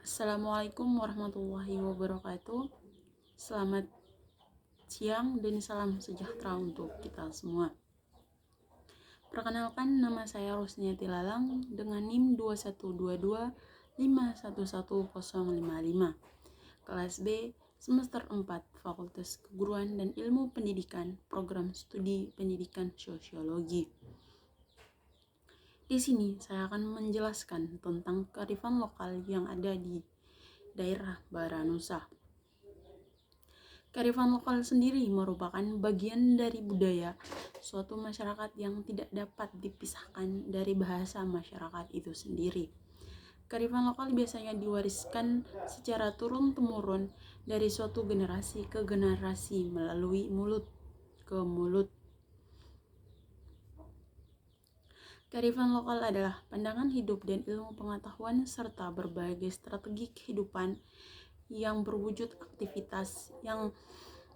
Assalamualaikum warahmatullahi wabarakatuh. Selamat siang dan salam sejahtera untuk kita semua. Perkenalkan, nama saya Rusniati Lalang dengan NIM 2122511055. Kelas B, semester 4, Fakultas Keguruan dan Ilmu Pendidikan, Program Studi Pendidikan Sosiologi. Di sini saya akan menjelaskan tentang kearifan lokal yang ada di daerah Baranusa. Kearifan lokal sendiri merupakan bagian dari budaya suatu masyarakat yang tidak dapat dipisahkan dari bahasa masyarakat itu sendiri. Kearifan lokal biasanya diwariskan secara turun-temurun dari suatu generasi ke generasi melalui mulut ke mulut. Kearifan lokal adalah pandangan hidup dan ilmu pengetahuan serta berbagai strategi kehidupan yang berwujud aktivitas yang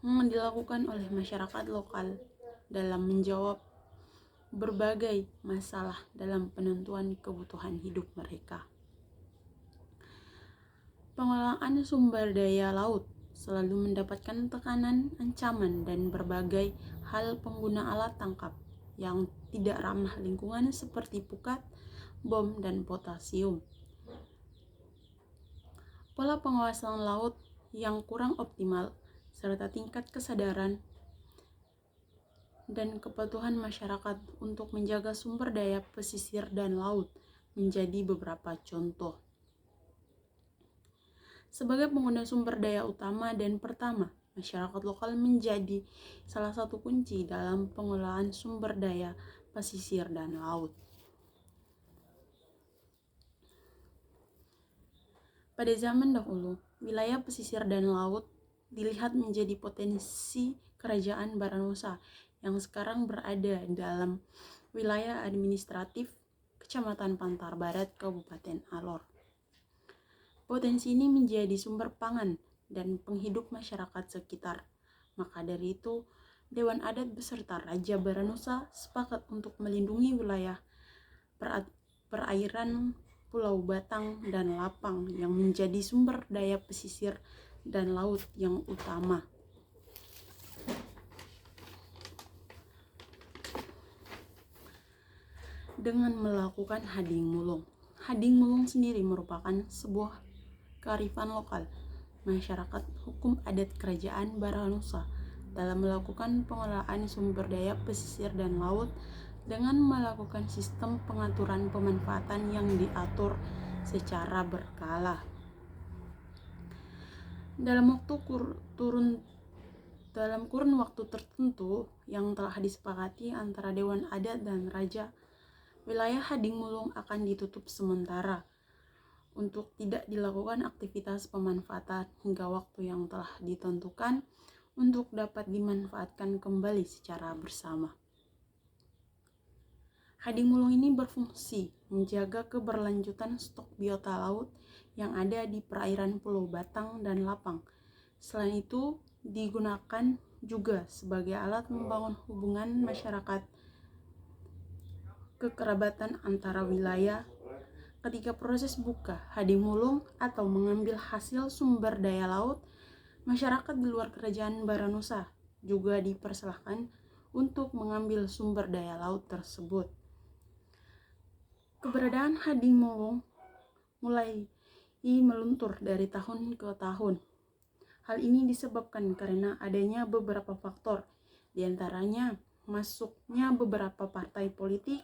dilakukan oleh masyarakat lokal dalam menjawab berbagai masalah dalam penentuan kebutuhan hidup mereka. Pengelolaan sumber daya laut selalu mendapatkan tekanan, ancaman, dan berbagai hal pengguna alat tangkap yang tidak ramah lingkungan seperti pukat, bom, dan potasium. Pola pengawasan laut yang kurang optimal serta tingkat kesadaran dan kepatuhan masyarakat untuk menjaga sumber daya pesisir dan laut menjadi beberapa contoh. Sebagai pengguna sumber daya utama dan pertama, masyarakat lokal menjadi salah satu kunci dalam pengelolaan sumber daya pesisir dan laut. Pada zaman dahulu, wilayah pesisir dan laut dilihat menjadi potensi kerajaan Baranusa yang sekarang berada dalam wilayah administratif Kecamatan Pantar Barat, Kabupaten Alor. Potensi ini menjadi sumber pangan dan penghidup masyarakat sekitar. Maka dari itu, Dewan Adat beserta Raja Baranusa sepakat untuk melindungi wilayah perairan Pulau Batang dan Lapang yang menjadi sumber daya pesisir dan laut yang utama. Dengan melakukan hading mulung. Hading mulung sendiri merupakan sebuah kearifan lokal masyarakat hukum adat Kerajaan Baranusa dalam melakukan pengelolaan sumber daya pesisir dan laut dengan melakukan sistem pengaturan pemanfaatan yang diatur secara berkala. Dalam kurun waktu tertentu yang telah disepakati antara Dewan Adat dan Raja, wilayah hading mulung akan ditutup sementara untuk tidak dilakukan aktivitas pemanfaatan hingga waktu yang telah ditentukan untuk dapat dimanfaatkan kembali secara bersama. Hading mulung ini berfungsi menjaga keberlanjutan stok biota laut yang ada di perairan Pulau Batang dan Lapang. Selain itu, digunakan juga sebagai alat membangun hubungan masyarakat kekerabatan antara wilayah. Ketika proses buka hading mulung atau mengambil hasil sumber daya laut, masyarakat di luar kerajaan Baranusa juga dipersilahkan untuk mengambil sumber daya laut tersebut. Keberadaan hading mulung mulai meluntur dari tahun ke tahun. Hal ini disebabkan karena adanya beberapa faktor, diantaranya masuknya beberapa partai politik,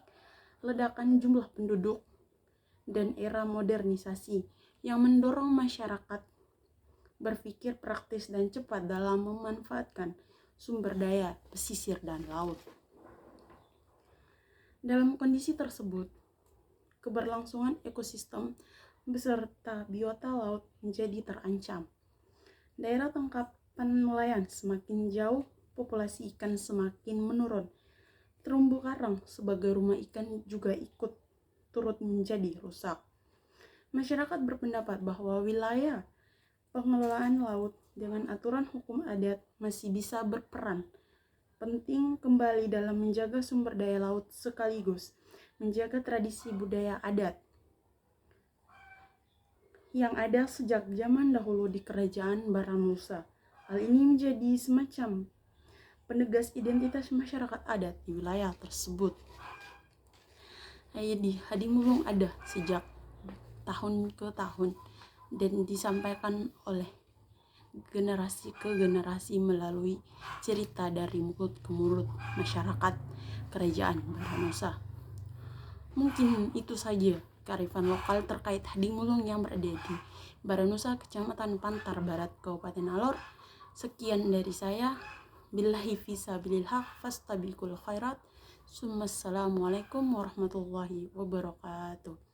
ledakan jumlah penduduk, dan era modernisasi yang mendorong masyarakat berpikir praktis dan cepat dalam memanfaatkan sumber daya pesisir dan laut. Dalam kondisi tersebut, keberlangsungan ekosistem beserta biota laut menjadi terancam. Daerah tangkapan nelayan semakin jauh, populasi ikan semakin menurun. Terumbu karang sebagai rumah ikan juga ikut turut menjadi rusak. Masyarakat berpendapat bahwa wilayah pengelolaan laut dengan aturan hukum adat masih bisa berperan penting kembali dalam menjaga sumber daya laut sekaligus menjaga tradisi budaya adat. yang ada sejak zaman dahulu di kerajaan Baranusa. Hal ini menjadi semacam penegas identitas masyarakat adat di wilayah tersebut. Jadi Hadimulung ada sejak tahun ke tahun dan disampaikan oleh generasi ke generasi melalui cerita dari mulut ke mulut masyarakat kerajaan Baranusa. Mungkin itu saja kearifan lokal terkait Hadimulung yang berada di Baranusa, Kecamatan Pantar Barat, Kabupaten Alor. Sekian dari saya. Billahi fisabilil haq fastabiqul khairat. Assalamualaikum warahmatullahi wabarakatuh.